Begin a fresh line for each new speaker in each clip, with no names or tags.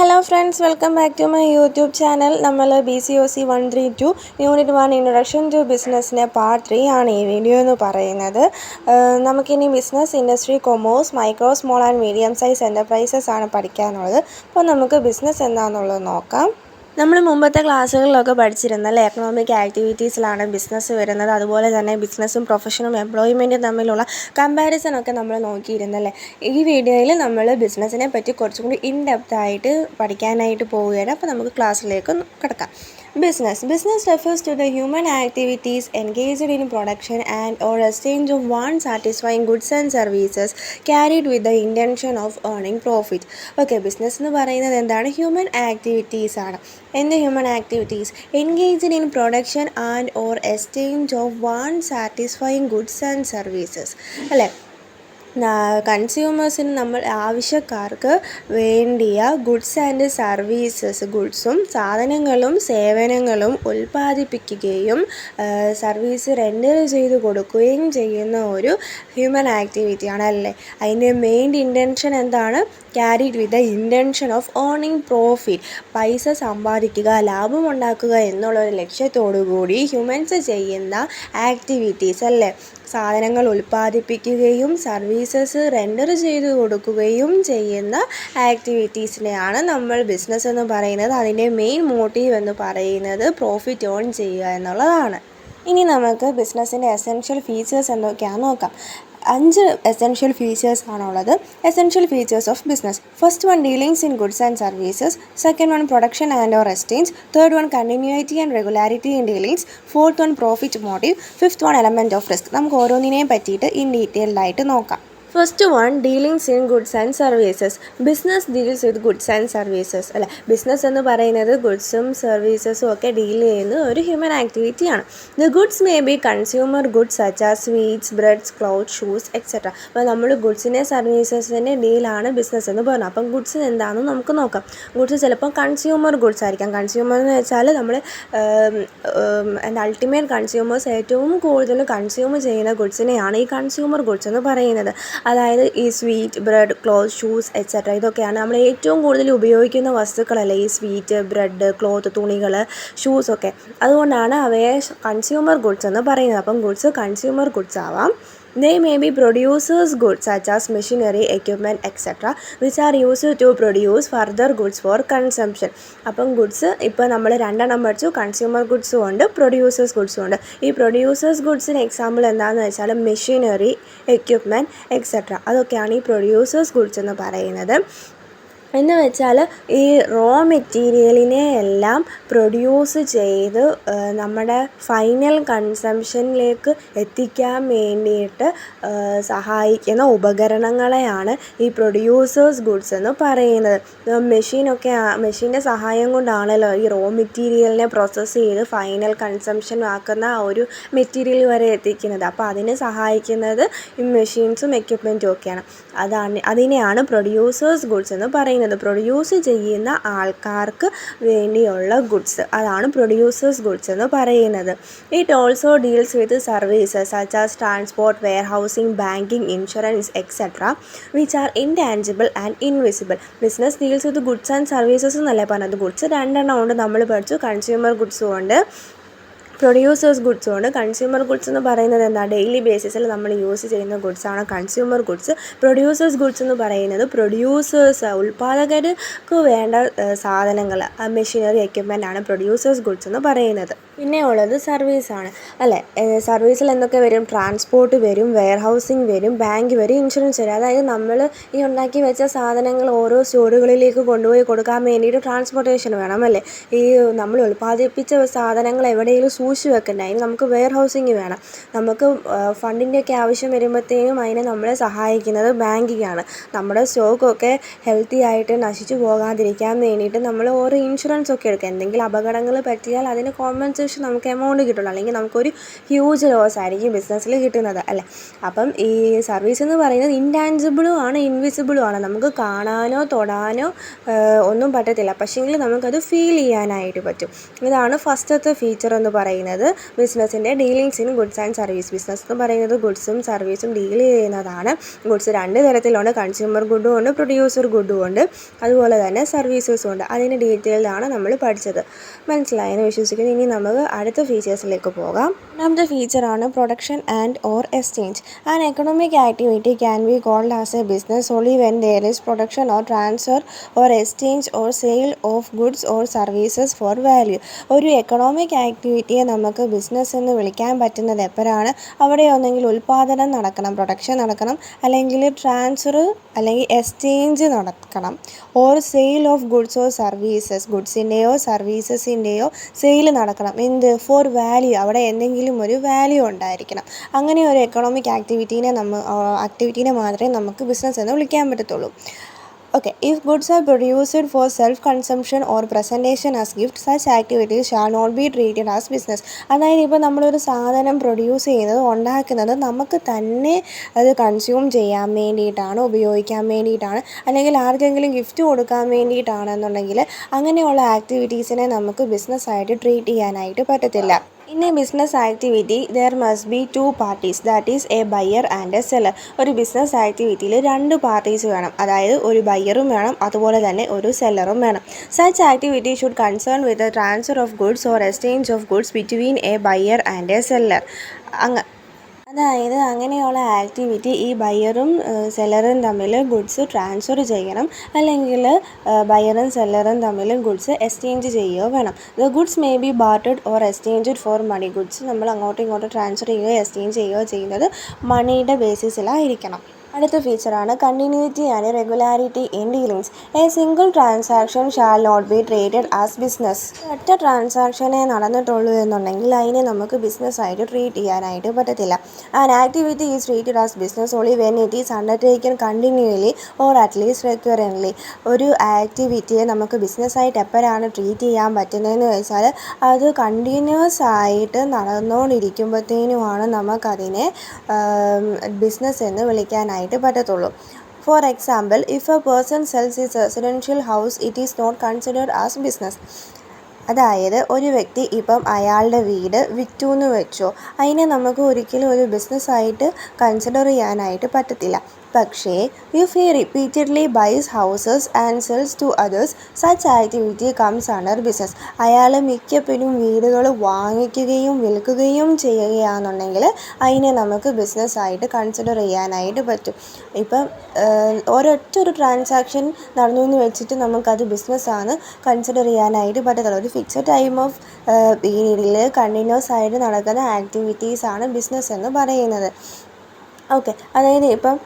Hello friends, welcome back to my YouTube channel. നമ്മൾ BCOC 132 Unit 1 Introduction to Businessൻ്റെ part 3 ആണ് ഈ video എന്ന് പറയുന്നത്. നമുക്കിനി business, industry, commerce, micro, small and medium size enterprises ആണ് പഠിക്കാനുള്ളത്. അപ്പോൾ നമുക്ക് ബിസിനസ് എന്താണെന്നുള്ളത് നോക്കാം. നമ്മൾ മുമ്പത്തെ ക്ലാസ്സുകളിലൊക്കെ പഠിച്ചിരുന്നല്ലേ, എക്കണോമിക് ആക്ടിവിറ്റീസിലാണ് ബിസിനസ് വരുന്നത്. അതുപോലെ തന്നെ ബിസിനസ്സും പ്രൊഫഷനും എംപ്ലോയ്മെൻറ്റും തമ്മിലുള്ള കമ്പാരിസണൊക്കെ നമ്മൾ നോക്കിയിരുന്നല്ലേ. ഈ വീഡിയോയിൽ നമ്മൾ ബിസിനസ്സിനെ പറ്റി കുറച്ചും കൂടി ഇൻഡെപ്തായിട്ട് പഠിക്കാനായിട്ട് പോവുകയാണ്. അപ്പോൾ നമുക്ക് ക്ലാസ്സിലേക്ക് കിടക്കാം. Business refers to the human activities engaged in production and or exchange of one satisfying goods and services carried with the intention of earning profit. Okay, business എന്ന് പറയുന്നത് എന്താണ്? ഹ്യൂമൻ ആക്ടിവിറ്റീസ് ആണ്. എന്ത് human activities? Engaged in production and or exchange of one satisfying goods and services അല്ലേ. കൺസ്യൂമേഴ്സിന് നമ്മൾ ആവശ്യക്കാർക്ക് വേണ്ടിയ goods and services, ഗുഡ്സും സാധനങ്ങളും സേവനങ്ങളും ഉൽപ്പാദിപ്പിക്കുകയും സർവീസ് റെൻഡർ ചെയ്ത് കൊടുക്കുകയും ചെയ്യുന്ന ഒരു ഹ്യൂമൻ ആക്ടിവിറ്റിയാണ് അല്ലേ. അതിൻ്റെ മെയിൻ ഇൻറ്റൻഷൻ എന്താണ്? Carried with the intention of earning profit, പൈസ സമ്പാദിക്കുക, ലാഭമുണ്ടാക്കുക എന്നുള്ളൊരു ലക്ഷ്യത്തോടു കൂടി ഹ്യൂമൻസ് ചെയ്യുന്ന ആക്ടിവിറ്റീസ് അല്ലേ. സാധനങ്ങൾ ഉൽപ്പാദിപ്പിക്കുകയും സർവീസസ് റെൻഡർ ചെയ്ത് കൊടുക്കുകയും ചെയ്യുന്ന ആക്ടിവിറ്റീസിനെയാണ് നമ്മൾ ബിസിനസ് എന്ന് പറയുന്നത്. അതിൻ്റെ മെയിൻ മോട്ടീവ് എന്ന് പറയുന്നത് പ്രോഫിറ്റ് ഏൺ ചെയ്യുക എന്നുള്ളതാണ്. ഇനി നമുക്ക് ബിസിനസ്സിൻ്റെ എസെൻഷ്യൽ ഫീച്ചേഴ്സ് എന്തൊക്കെയാണെന്ന് നോക്കാം. 5 എസെൻഷ്യൽ ഫീച്ചേഴ്സ് ആണുള്ളത്. Essential features of business. First one, dealings in goods and services. Second one, production and or exchange. Third one, continuity and regularity in dealings. Fourth one, profit motive. Fifth one, element of risk. നമുക്ക് ഓരോന്നിനെയും പറ്റിയിട്ട് in ഡീറ്റെയിൽഡായിട്ട് നോക്കാം. First one, dealings in goods and services. Business deals with goods and services അല്ലേ. Business എന്ന് പറയുന്നത് ഗുഡ്സും സർവീസസും ഒക്കെ deal ചെയ്യുന്ന ഒരു human ആക്ടിവിറ്റിയാണ്. The goods may be consumer goods such as sweets, breads, cloth, shoes etcetera. അപ്പോൾ നമ്മൾ ഗുഡ്സിൻ്റെ സർവീസസിൻ്റെ ഡീലാണ് ബിസിനസ് എന്ന് പറഞ്ഞു. അപ്പം ഗുഡ്സ് എന്താണെന്ന് നമുക്ക് നോക്കാം. ഗുഡ്സ് ചിലപ്പോൾ കൺസ്യൂമർ ഗുഡ്സ് ആയിരിക്കാം. കൺസ്യൂമർ എന്ന് വെച്ചാൽ നമ്മൾ അൾട്ടിമേറ്റ് കൺസ്യൂമേഴ്സ് ഏറ്റവും കൂടുതൽ കൺസ്യൂം ചെയ്യുന്ന ഗുഡ്സിനെയാണ് ഈ കൺസ്യൂമർ ഗുഡ്സ് എന്ന് പറയുന്നത്. അതായത് ഈ sweet, bread, cloth, shoes etcetera ഇതൊക്കെയാണ് നമ്മൾ ഏറ്റവും കൂടുതൽ ഉപയോഗിക്കുന്ന വസ്തുക്കളല്ലേ. ഈ സ്വീറ്റ്, ബ്രെഡ്, ക്ലോത്ത്, തുണികൾ, ഷൂസൊക്കെ. അതുകൊണ്ടാണ് അവയെ കൺസ്യൂമർ ഗുഡ്സ് എന്ന് പറയുന്നത്. അപ്പം ഗുഡ്സ് കൺസ്യൂമർ ഗുഡ്സ് ആവാം. They may be producers goods such as machinery, equipment etc. which are used to produce further goods for consumption. അപ്പം ഗുഡ്സ് ഇപ്പോൾ നമ്മൾ രണ്ടെണ്ണം പഠിച്ചു. കൺസ്യൂമർ ഗുഡ്സും ഉണ്ട്, പ്രൊഡ്യൂസേഴ്സ് ഗുഡ്സും ഉണ്ട്. ഈ പ്രൊഡ്യൂസേഴ്സ് ഗുഡ്സിന് എക്സാമ്പിൾ എന്താണെന്ന് വെച്ചാൽ മെഷീനറി, എക്യുപ്മെൻറ്റ് എക്സെട്ര. അതൊക്കെയാണ് ഈ പ്രൊഡ്യൂസേഴ്സ് ഗുഡ്സ് എന്ന് പറയുന്നത്. എന്ന് വെച്ചാൽ ഈ റോ മെറ്റീരിയലിനെ എല്ലാം പ്രൊഡ്യൂസ് ചെയ്ത് നമ്മുടെ ഫൈനൽ കൺസംഷനിലേക്ക് എത്തിക്കാൻ വേണ്ടിയിട്ട് സഹായിക്കുന്ന ഉപകരണങ്ങളെയാണ് ഈ പ്രൊഡ്യൂസേഴ്സ് ഗുഡ്സ് എന്ന് പറയുന്നത്. മെഷീൻ്റെ സഹായം കൊണ്ടാണല്ലോ ഈ റോ മെറ്റീരിയലിനെ പ്രോസസ്സ് ചെയ്ത് ഫൈനൽ കൺസംഷൻ ആക്കുന്ന ആ ഒരു മെറ്റീരിയൽ വരെ എത്തിക്കുന്നത്. അപ്പോൾ അതിന് സഹായിക്കുന്നത് ഈ മെഷീൻസും എക്യുപ്മെൻറ്റും ഒക്കെയാണ്. അതിനെയാണ് പ്രൊഡ്യൂസേഴ്സ് ഗുഡ്സ് എന്ന് പറയുന്നത്. പ്രൊഡ്യൂസ് ചെയ്യുന്ന ആൾക്കാർക്ക് വേണ്ടിയുള്ള ഗുഡ്സ്, അതാണ് പ്രൊഡ്യൂസേഴ്സ് ഗുഡ്സ് എന്ന് പറയുന്നത്. It also deals with services such as transport, warehousing, banking, insurance etcetera which are intangible and invisible. Business deals with goods and services എന്നല്ലേ പറഞ്ഞത്. ഗുഡ്സ് രണ്ടെണ്ണം ഉണ്ട് നമ്മൾ പഠിച്ചു. കൺസ്യൂമർ ഗുഡ്സും ഉണ്ട്, പ്രൊഡ്യൂസേഴ്സ് ഗുഡ്സും ഉണ്ട്. കൺസ്യൂമർ ഗുഡ്സ് എന്ന് പറയുന്നത് എന്താ? ഡെയിലി ബേസിസിൽ നമ്മൾ യൂസ് ചെയ്യുന്ന ഗുഡ്സാണ് കൺസ്യൂമർ ഗുഡ്സ്. പ്രൊഡ്യൂസേഴ്സ് ഗുഡ്സ് എന്ന് പറയുന്നത് പ്രൊഡ്യൂസേഴ്സ്, ഉൽപ്പാദകർക്ക് വേണ്ട സാധനങ്ങൾ, മെഷീനറി, എക്യുപ്മെൻ്റ് ആണ് പ്രൊഡ്യൂസേഴ്സ് ഗുഡ്സ് എന്ന് പറയുന്നത്. പിന്നെ ഉള്ളത് സർവീസാണ് അല്ലേ. സർവീസിൽ എന്തൊക്കെ വരും? ട്രാൻസ്പോർട്ട് വരും, വെയർഹൗസിങ് വരും, ബാങ്ക് വരും, ഇൻഷുറൻസ് വരും. അതായത് നമ്മൾ ഈ ഉണ്ടാക്കി വെച്ച സാധനങ്ങൾ ഓരോ സ്റ്റോറുകളിലേക്ക് കൊണ്ടുപോയി കൊടുക്കാൻ വേണ്ടിയിട്ട് ട്രാൻസ്പോർട്ടേഷൻ വേണം അല്ലേ. ഈ നമ്മൾ ഉൽപ്പാദിപ്പിച്ച സാധനങ്ങൾ എവിടെയെങ്കിലും സൂക്ഷിച്ച് വെക്കണ്ടേ, അതിന് നമുക്ക് വെയർ ഹൗസിങ് വേണം. നമുക്ക് ഫണ്ടിൻ്റെയൊക്കെ ആവശ്യം വരുമ്പോഴത്തേനും അതിനെ നമ്മളെ സഹായിക്കുന്നത് ബാങ്കിങ്ങാണ്. നമ്മുടെ സ്റ്റോക്കൊക്കെ ഹെൽത്തി ആയിട്ട് നശിച്ചു പോകാതിരിക്കാൻ വേണ്ടിയിട്ട് നമ്മൾ ഓരോ ഇൻഷുറൻസ് ഒക്കെ എടുക്കുക. എന്തെങ്കിലും അപകടങ്ങൾ പറ്റിയാൽ അതിന് കോമ്പൻസേഷൻ ശേഷം നമുക്ക് എമൗണ്ട് കിട്ടുള്ളൂ, അല്ലെങ്കിൽ നമുക്കൊരു ഹ്യൂജ് ലോസ് ആയിരിക്കും ബിസിനസ്സിൽ കിട്ടുന്നത് അല്ലേ. അപ്പം ഈ സർവീസ് എന്ന് പറയുന്നത് ഇൻടാൻജിബിളും ആണ് ഇൻവിസിബിളും ആണ്. നമുക്ക് കാണാനോ തൊടാനോ ഒന്നും പറ്റത്തില്ല, പക്ഷേങ്കിൽ നമുക്കത് ഫീൽ ചെയ്യാനായിട്ട് പറ്റും. ഇതാണ് ഫസ്റ്റത്തെ ഫീച്ചർ എന്ന് പറയുന്നത് ബിസിനസ്സിൻ്റെ dealings in goods and service. Business എന്ന് പറയുന്നത് ഗുഡ്സും സർവീസും ഡീൽ ചെയ്യുന്നതാണ്. ഗുഡ്സ് 2 തരത്തിലുണ്ട്, കൺസ്യൂമർ ഗുഡും ഉണ്ട്, പ്രൊഡ്യൂസർ ഗുഡും ഉണ്ട്, അതുപോലെ തന്നെ സർവീസസും ഉണ്ട്. അതിൻ്റെ ഡീറ്റെയിൽഡാണ് നമ്മൾ പഠിച്ചത്. മനസ്സിലായെന്ന് വിശ്വസിക്കുന്നു. ഇനി നമുക്ക് അടുത്ത ഫീച്ചേഴ്സിലേക്ക് പോകാം. രണ്ടാമത്തെ ഫീച്ചറാണ് production and or exchange. An economic activity can be called as a business only when there is production or transfer or exchange or sale of goods or services for value. ഒരു എക്കണോമിക് ആക്ടിവിറ്റിയെ നമുക്ക് business എന്ന് വിളിക്കാൻ പറ്റുന്നത് എപ്പോഴാണ്? അവിടെ ഒന്നെങ്കിൽ ഉൽപ്പാദനം നടക്കണം, പ്രൊഡക്ഷൻ നടക്കണം, അല്ലെങ്കിൽ ട്രാൻസ്ഫർ അല്ലെങ്കിൽ എക്സ്ചേഞ്ച് നടക്കണം, or sale of goods or services, ഗുഡ്സിൻ്റെയോ സർവീസസിൻ്റെയോ സെയിൽ നടക്കണം. എന്ത്? ഫോർ വാല്യൂ, അവിടെ എന്തെങ്കിലും ഒരു വാല്യൂ ഉണ്ടായിരിക്കണം. അങ്ങനെ ഒരു എക്കണോമിക് ആക്ടിവിറ്റീനെ മാത്രമേ നമുക്ക് ബിസിനസ് എന്ന് വിളിക്കാൻ പറ്റത്തുള്ളൂ. Okay, if goods are produced for self-consumption or presentation as gift, such activities shall not be treated as business. അതായത് ഇപ്പോൾ നമ്മളൊരു സാധനം പ്രൊഡ്യൂസ് ചെയ്യുന്നത്, ഉണ്ടാക്കുന്നത് നമുക്ക് തന്നെ അത് കൺസ്യൂം ചെയ്യാൻ വേണ്ടിയിട്ടാണ്, ഉപയോഗിക്കാൻ വേണ്ടിയിട്ടാണ്, അല്ലെങ്കിൽ ആർക്കെങ്കിലും ഗിഫ്റ്റ് കൊടുക്കാൻ വേണ്ടിയിട്ടാണെന്നുണ്ടെങ്കിൽ അങ്ങനെയുള്ള ആക്ടിവിറ്റീസിനെ നമുക്ക് ബിസിനസ്സായിട്ട് ട്രീറ്റ് ചെയ്യാനായിട്ട് പറ്റത്തില്ല. In a business activity, there must be 2 parties, that is a buyer and a seller. ഒരു ബിസിനസ് ആക്ടിവിറ്റിയിൽ 2 പാർട്ടീസ് വേണം, അതായത് ഒരു ബയ്യറും വേണം, അതുപോലെ തന്നെ ഒരു സെല്ലറും വേണം. Such activity should concern with the transfer of goods or exchange of goods between a buyer and a seller. അതായത് അങ്ങനെയുള്ള ആക്ടിവിറ്റി ഈ ബയ്യറും സെല്ലറും തമ്മിൽ ഗുഡ്സ് ട്രാൻസ്ഫർ ചെയ്യണം, അല്ലെങ്കിൽ ബയ്യറും സെല്ലറും തമ്മിൽ ഗുഡ്സ് എക്സ്ചേഞ്ച് ചെയ്യുകയോ വേണം. The goods may be bartered or exchanged for money. Goods നമ്മൾ അങ്ങോട്ടും ഇങ്ങോട്ടും ട്രാൻസ്ഫർ ചെയ്യുകയോ എക്സ്ചേഞ്ച് ചെയ്യുകയോ ചെയ്യുന്നത് മണിയുടെ ബേസിസിലായിരിക്കണം. അടുത്ത ഫീച്ചറാണ് continuity and regularity in dealings. A single transaction shall not be treated as business. ഒറ്റ ട്രാൻസാക്ഷനെ നടന്നിട്ടുള്ളൂ എന്നുണ്ടെങ്കിൽ അതിനെ നമുക്ക് ബിസിനസ്സായിട്ട് ട്രീറ്റ് ചെയ്യാനായിട്ട് പറ്റത്തില്ല. An activity is treated as business only when it is undertaken continually or at least recurrently. ഒരു ആക്ടിവിറ്റിയെ നമുക്ക് ബിസിനസ്സായിട്ട് എപ്പോഴാണ് ട്രീറ്റ് ചെയ്യാൻ പറ്റുന്നതെന്ന് വെച്ചാൽ അത് കണ്ടിന്യൂസ് ആയിട്ട് നടന്നുകൊണ്ടിരിക്കുമ്പോഴത്തേനുമാണ് നമുക്കതിനെ ബിസിനസ് എന്ന് വിളിക്കാനായിട്ട് പറ്റത്തുള്ളൂ. For example, if a person sells his residential house, it is not considered as business. അതായത് ഒരു വ്യക്തി ഇപ്പം അയാളുടെ വീട് വിറ്റു എന്ന് വെച്ചോ, അതിനെ നമുക്ക് ഒരിക്കലും ഒരു ബിസിനസ്സായിട്ട് കൺസിഡർ ചെയ്യാനായിട്ട് പറ്റത്തില്ല. പക്ഷേ if he repeatedly buys houses and sells to others, such activity comes under business. അയാൾ മിക്കപ്പോഴും വീടുകൾ വാങ്ങിക്കുകയും വിൽക്കുകയും ചെയ്യുകയാണെന്നുണ്ടെങ്കിൽ അതിനെ നമുക്ക് ബിസിനസ്സായിട്ട് കൺസിഡർ ചെയ്യാനായിട്ട് പറ്റും. ഇപ്പം ഒരൊറ്റൊരു ട്രാൻസാക്ഷൻ നടന്നു എന്ന് വെച്ചിട്ട് നമുക്കത് ബിസിനസ്സാണ് കൺസിഡർ ചെയ്യാനായിട്ട് പറ്റത്തുള്ളൂ. ഒരു ഫിക്സഡ് ടൈം ഓഫ് പീരീഡിൽ കണ്ടിന്യൂസ് ആയിട്ട് നടക്കുന്ന ആക്ടിവിറ്റീസാണ് ബിസിനസ് എന്ന് പറയുന്നത്. ഓക്കെ, അതായത് ഇപ്പം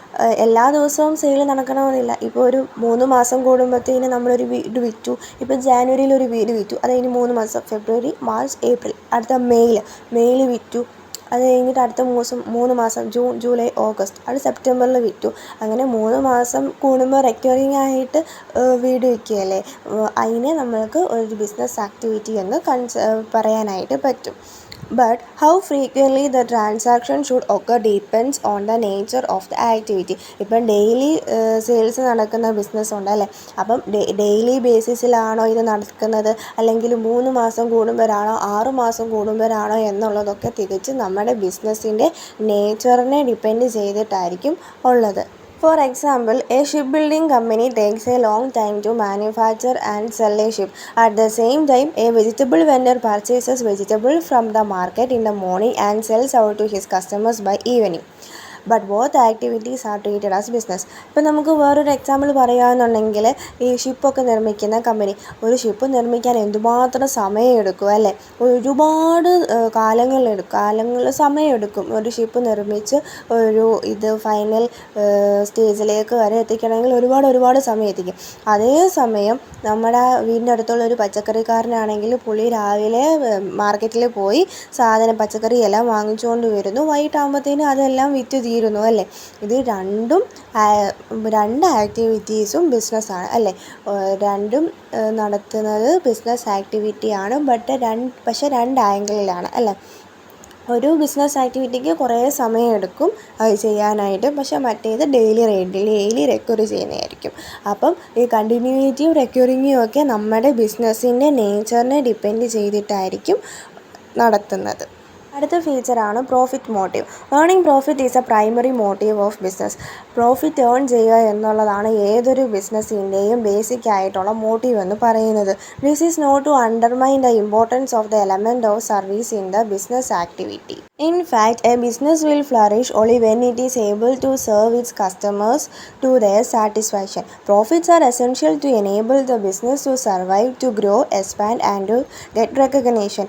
എല്ലാ ദിവസവും സെയിൽ നടക്കണമെന്നില്ല. ഇപ്പോൾ ഒരു 3 മാസം കൂടുമ്പോഴത്തേന് നമ്മളൊരു വീട് വിറ്റു. ഇപ്പോൾ ജാനുവരിയിൽ ഒരു വീട് വിറ്റു, അത് കഴിഞ്ഞ് 3 മാസം ഫെബ്രുവരി, മാർച്ച്, ഏപ്രിൽ, അടുത്ത മെയ്യിൽ വിറ്റു. അത് കഴിഞ്ഞിട്ട് അടുത്ത 3 മാസം ജൂൺ, ജൂലൈ, ഓഗസ്റ്റ്, അത് സെപ്റ്റംബറിൽ വിറ്റു. അങ്ങനെ 3 മാസം കൂടുമ്പോൾ റെക്കറിങ് ആയിട്ട് വീട് വിൽക്കുകയല്ലേ, അതിനെ നമ്മൾക്ക് ഒരു ബിസിനസ് ആക്ടിവിറ്റി എന്ന് പറയാനായിട്ട് പറ്റും. But how frequently the transaction should occur depends on the nature of the activity. ഇപ്പം ഡെയിലി സെയിൽസ് നടക്കുന്ന ബിസിനസ് ഉണ്ടല്ലേ, അപ്പം ഡെയിലി ബേസിസിലാണോ ഇത് നടക്കുന്നത്, അല്ലെങ്കിൽ 3 മാസം കൂടുമ്പോഴാണോ 6 മാസം കൂടുമ്പോഴാണോ എന്നുള്ളതൊക്കെ തികച്ചും നമ്മുടെ ബിസിനസ്സിൻ്റെ നേച്ചറിനെ ഡിപ്പെൻഡ് ചെയ്തിട്ടായിരിക്കും ഉള്ളത്. For example, a shipbuilding company takes a long time to manufacture and sell a ship. At the same time, a vegetable vendor purchases vegetables from the market in the morning and sells out to his customers by evening. But both activities are treated as business. ഇപ്പം നമുക്ക് വേറൊരു example പറയുകയാണെന്നുണ്ടെങ്കിൽ, ഈ ഷിപ്പൊക്കെ നിർമ്മിക്കുന്ന company, ഒരു ship നിർമ്മിക്കാൻ എന്തുമാത്രം സമയമെടുക്കും അല്ലേ, ഒരുപാട് സമയമെടുക്കും ഒരു ഷിപ്പ് നിർമ്മിച്ച് ഇത് ഫൈനൽ സ്റ്റേജിലേക്ക് വരെ എത്തിക്കണമെങ്കിൽ ഒരുപാട് സമയം എത്തിക്കും. അതേസമയം നമ്മുടെ വീടിൻ്റെ അടുത്തുള്ള ഒരു പച്ചക്കറിക്കാരനാണെങ്കിൽ പുള്ളി രാവിലെ മാർക്കറ്റിൽ പോയി പച്ചക്കറി എല്ലാം വാങ്ങിച്ചുകൊണ്ട് വരുന്നു, വൈകിട്ടാകുമ്പോഴത്തേനും അതെല്ലാം വിറ്റ് തീരുന്നു അല്ലേ. ഇത് രണ്ട് ആക്ടിവിറ്റീസും ബിസിനസ്സാണ് അല്ലേ. രണ്ടും നടത്തുന്നത് ബിസിനസ് ആക്ടിവിറ്റിയാണ്. പക്ഷേ രണ്ട് ആംഗിളിലാണ് അല്ലേ. ഒരു ബിസിനസ് ആക്ടിവിറ്റിക്ക് കുറേ സമയമെടുക്കും അത് ചെയ്യാനായിട്ട്. പക്ഷേ മറ്റേത് ഡെയിലി റെക്കർ ചെയ്യുന്നതായിരിക്കും. അപ്പം ഈ കണ്ടിന്യൂയിറ്റിയും റെക്യൂറിങ്ങും ഒക്കെ നമ്മുടെ ബിസിനസ്സിൻ്റെ നേച്ചറിനെ ഡിപ്പെൻഡ് ചെയ്തിട്ടായിരിക്കും നടത്തുന്നത്. അടുത്ത ഫീച്ചറാണ് profit motive. Earning profit is a primary motive of business. Profit earn ചെയ്യുക എന്നുള്ളതാണ് ഏതൊരു ബിസിനസ്സിൻ്റെയും ബേസിക് ആയിട്ടുള്ള മോട്ടീവ് എന്ന് പറയുന്നത്. This is not to undermine the importance of the element of service in the business activity. In fact, a business will flourish only when it is able to serve its customers to their satisfaction. Profits are essential to enable the business to survive, to grow, expand and to get recognition.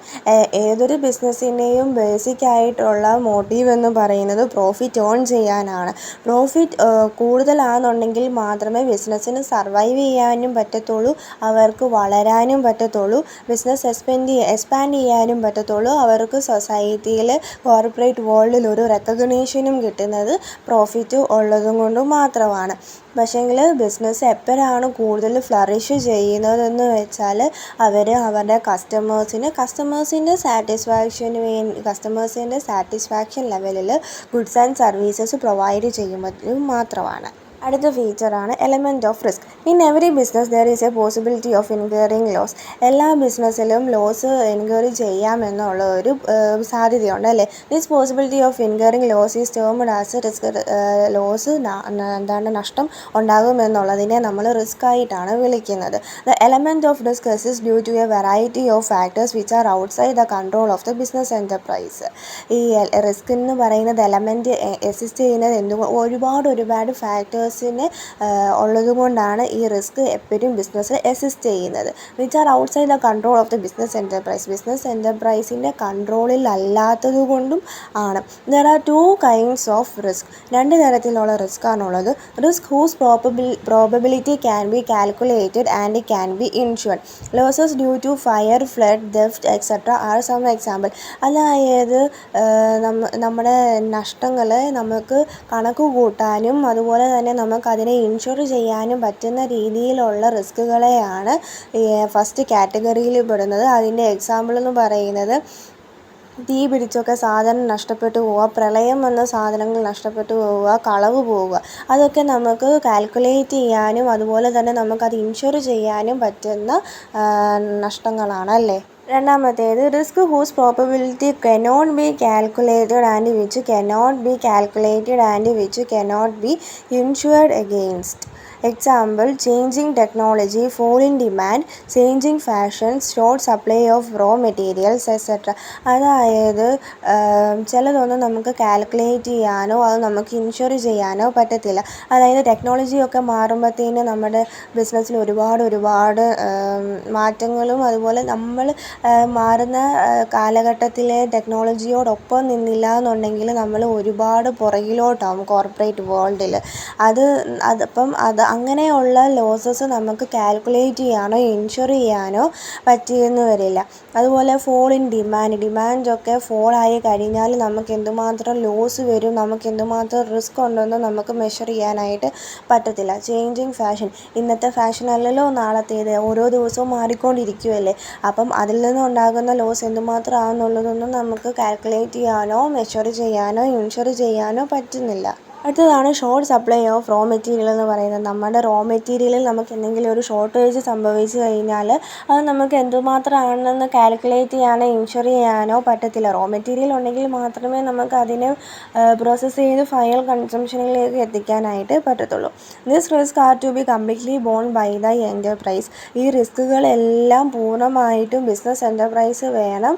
ഏതൊരു ബിസിനസ്സിൻ്റെയും basic ആയിട്ടുള്ള motive എന്ന് പറയുന്നത് profit earn ചെയ്യാനാണ്. Profit കൂടുതലാണെന്നുണ്ടെങ്കിൽ മാത്രമേ ബിസിനസ്സിന് survive ചെയ്യാനും പറ്റത്തുള്ളൂ, അവർക്ക് വളരാനും പറ്റത്തുള്ളൂ, ബിസിനസ് എക്സ്പാൻഡ് ചെയ്യാനും പറ്റത്തുള്ളൂ, അവർക്ക് സൊസൈറ്റിയിൽ കോർപ്പറേറ്റ് വേൾഡിൽ ഒരു റെക്കഗ്നീഷനും കിട്ടുന്നത് പ്രോഫിറ്റ് ഉള്ളതും കൊണ്ട് മാത്രമാണ്. പക്ഷേങ്കിൽ ബിസിനസ് എപ്പോഴാണ് കൂടുതൽ ഫ്ലറിഷ് ചെയ്യുന്നതെന്ന് വെച്ചാൽ അവരുടെ കസ്റ്റമേഴ്സിൻ്റെ സാറ്റിസ്ഫാക്ഷൻ ലെവലിൽ ഗുഡ്സ് ആൻഡ് സർവീസസ് പ്രൊവൈഡ് ചെയ്യുമ്പോഴും മാത്രമാണ്. അടുത്ത ഫീച്ചറാണ് element of risk. In every business there is a possibility of incurring loss. എല്ലാ ബിസിനസ്സിലും ലോസ് എൻക്വയറി ചെയ്യാമെന്നുള്ള ഒരു സാധ്യതയുണ്ട് അല്ലേ. This possibility of incurring loss is termed as risk. Loss നഷ്ടം ഉണ്ടാകുമെന്നുള്ളതിനെ നമ്മൾ റിസ്ക് ആയിട്ടാണ് വിളിക്കുന്നത്. The element of risk exist due to a variety of factors which are outside the control of the business enterprise. ഈ risk എന്ന് പറയുന്നത് element exist ചെയ്യുന്നത് ഒരുപാട് ഫാക്ടേഴ്സിനെ ഉള്ളതുകൊണ്ടാണ് ഈ റിസ്ക് എപ്പോഴും ബിസിനസ്സിൽ എക്സിസ്റ്റ് ചെയ്യുന്നത്. Which are outside the control of the business enterprise. Business എൻ്റർപ്രൈസിൻ്റെ കൺട്രോളിൽ അല്ലാത്തത് കൊണ്ടും ആണ്. There are two kinds of risk. രണ്ട് തരത്തിലുള്ള റിസ്ക് ആണുള്ളത്. Risk whose probability can be calculated and can be insured. Losses due to fire, flood, theft etcetera are some example. അതായത് നമ്മുടെ നഷ്ടങ്ങളെ നമുക്ക് കണക്ക് കൂട്ടാനും അതുപോലെ തന്നെ നമുക്കതിനെ ഇൻഷുർ ചെയ്യാനും പറ്റുന്ന രീതിയിലുള്ള റിസ്കുകളെയാണ് ഫസ്റ്റ് കാറ്റഗറിയിൽ പെടുന്നത്. അതിൻ്റെ എക്സാമ്പിൾ എന്ന് പറയുന്നത് തീ പിടിച്ചൊക്കെ സാധനം നഷ്ടപ്പെട്ടു പോവുക, പ്രളയം വന്ന സാധനങ്ങൾ നഷ്ടപ്പെട്ടു പോവുക, കളവ് പോവുക, അതൊക്കെ നമുക്ക് കാൽക്കുലേറ്റ് ചെയ്യാനും അതുപോലെ തന്നെ നമുക്കത് ഇൻഷുർ ചെയ്യാനും പറ്റുന്ന നഷ്ടങ്ങളാണ് അല്ലേ. രണ്ടാമത്തേത് risk whose probability cannot be calculated and which cannot be insured against. Example changing technology, fall in demand, changing fashions, short supply of raw materials etcetera. അതായത് ചിലതൊന്നും നമുക്ക് കാൽക്കുലേറ്റ് ചെയ്യാനോ അത് നമുക്ക് ഇൻഷുർ ചെയ്യാനോ പറ്റത്തില്ല. അതായത് ടെക്നോളജിയൊക്കെ മാറുമ്പോഴത്തേന് നമ്മുടെ ബിസിനസ്സിൽ ഒരുപാട് മാറ്റങ്ങളും അതുപോലെ നമ്മൾ മാറുന്ന കാലഘട്ടത്തിലെ ടെക്നോളജിയോടൊപ്പം നിന്നില്ല എന്നുണ്ടെങ്കിൽ നമ്മൾ ഒരുപാട് പുറകിലോട്ടാവും കോർപ്പറേറ്റ് വേൾഡിൽ. അങ്ങനെയുള്ള ലോസസ് നമുക്ക് കാൽക്കുലേറ്റ് ചെയ്യാനോ ഇൻഷുർ ചെയ്യാനോ പറ്റിയെന്ന് വരില്ല. അതുപോലെ fall in ഡിമാൻഡൊക്കെ ഫോളായി കഴിഞ്ഞാൽ നമുക്ക് എന്തുമാത്രം ലോസ് വരും, നമുക്ക് എന്തുമാത്രം റിസ്ക് ഉണ്ടെന്ന് നമുക്ക് മെഷർ ചെയ്യാനായിട്ട് പറ്റത്തില്ല. ചേഞ്ചിങ് ഫാഷൻ, ഇന്നത്തെ ഫാഷൻ അല്ലല്ലോ നാളത്തേത്, ഓരോ ദിവസവും മാറിക്കൊണ്ടിരിക്കുകയല്ലേ. അപ്പം അതിൽ നിന്നുണ്ടാകുന്ന ലോസ് എന്തുമാത്രം ആണെന്നുള്ളതൊന്നും നമുക്ക് കാൽക്കുലേറ്റ് ചെയ്യാനോ മെഷർ ചെയ്യാനോ ഇൻഷുർ ചെയ്യാനോ പറ്റുന്നില്ല. അടുത്തതാണ് short supply of raw material എന്ന് പറയുന്നത്. നമ്മുടെ റോ മെറ്റീരിയലിൽ നമുക്ക് എന്തെങ്കിലും ഒരു ഷോർട്ടേജ് സംഭവിച്ചു കഴിഞ്ഞാൽ അത് നമുക്ക് എന്തുമാത്രമാണെന്ന് കാൽക്കുലേറ്റ് ചെയ്യാനോ ഇൻഷുർ ചെയ്യാനോ പറ്റത്തില്ല. റോ മെറ്റീരിയൽ ഉണ്ടെങ്കിൽ മാത്രമേ നമുക്ക് അതിനെ പ്രോസസ്സ് ചെയ്ത് ഫൈനൽ കൺസംഷനിലേക്ക് എത്തിക്കാനായിട്ട് പറ്റത്തുള്ളൂ. This risk are to be completely borne by the enterprise. ഈ റിസ്കുകളെല്ലാം പൂർണ്ണമായിട്ടും ബിസിനസ് എൻ്റർപ്രൈസ് വേണം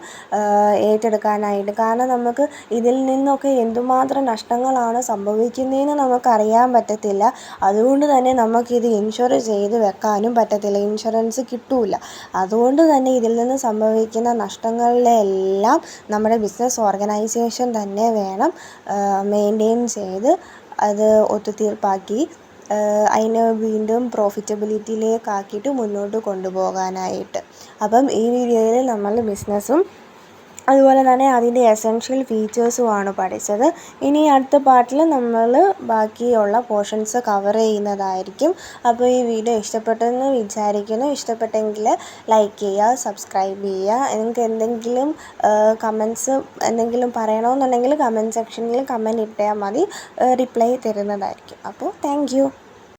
ഏറ്റെടുക്കാനായിട്ട്. കാരണം നമുക്ക് ഇതിൽ നിന്നൊക്കെ എന്തുമാത്രം നഷ്ടങ്ങളാണ് സംഭവിക്കുന്നതെന്ന് നമുക്കറിയാൻ പറ്റത്തില്ല. അതുകൊണ്ട് തന്നെ നമുക്കിത് ഇൻഷുർ ചെയ്ത് വെക്കാനും പറ്റത്തില്ല, ഇൻഷുറൻസ് കിട്ടില്ല. അതുകൊണ്ട് തന്നെ ഇതിൽ നിന്ന് സംഭവിക്കുന്ന നഷ്ടങ്ങളിലെല്ലാം നമ്മുടെ ബിസിനസ് ഓർഗനൈസേഷൻ തന്നെ വേണം മെയിൻറ്റെയിൻ ചെയ്ത് അത് ഒത്തുതീർപ്പാക്കി അതിനെ വീണ്ടും പ്രോഫിറ്റബിലിറ്റിയിലേക്കാക്കിയിട്ട് മുന്നോട്ട് കൊണ്ടുപോകാനായിട്ട്. അപ്പം ഈ വീഡിയോയിൽ നമ്മൾ ബിസിനസ്സും അതുപോലെ തന്നെ അതിൻ്റെ എസെൻഷ്യൽ ഫീച്ചേഴ്സുമാണ് പഠിച്ചത്. ഇനി അടുത്ത പാർട്ടിൽ നമ്മൾ ബാക്കിയുള്ള പോർഷൻസ് കവർ ചെയ്യുന്നതായിരിക്കും. അപ്പോൾ ഈ വീഡിയോ ഇഷ്ടപ്പെട്ടെന്ന് വിചാരിക്കുന്നു. ഇഷ്ടപ്പെട്ടെങ്കിൽ ലൈക്ക് ചെയ്യുക, സബ്സ്ക്രൈബ് ചെയ്യുക. നിങ്ങൾക്ക് എന്തെങ്കിലും കമൻസ് എന്തെങ്കിലും പറയണമെന്നുണ്ടെങ്കിൽ കമൻറ്റ് സെക്ഷനിൽ കമൻറ്റ് ഇട്ടാൽ മതി, റിപ്ലൈ തരുന്നതായിരിക്കും. അപ്പോൾ താങ്ക് യു.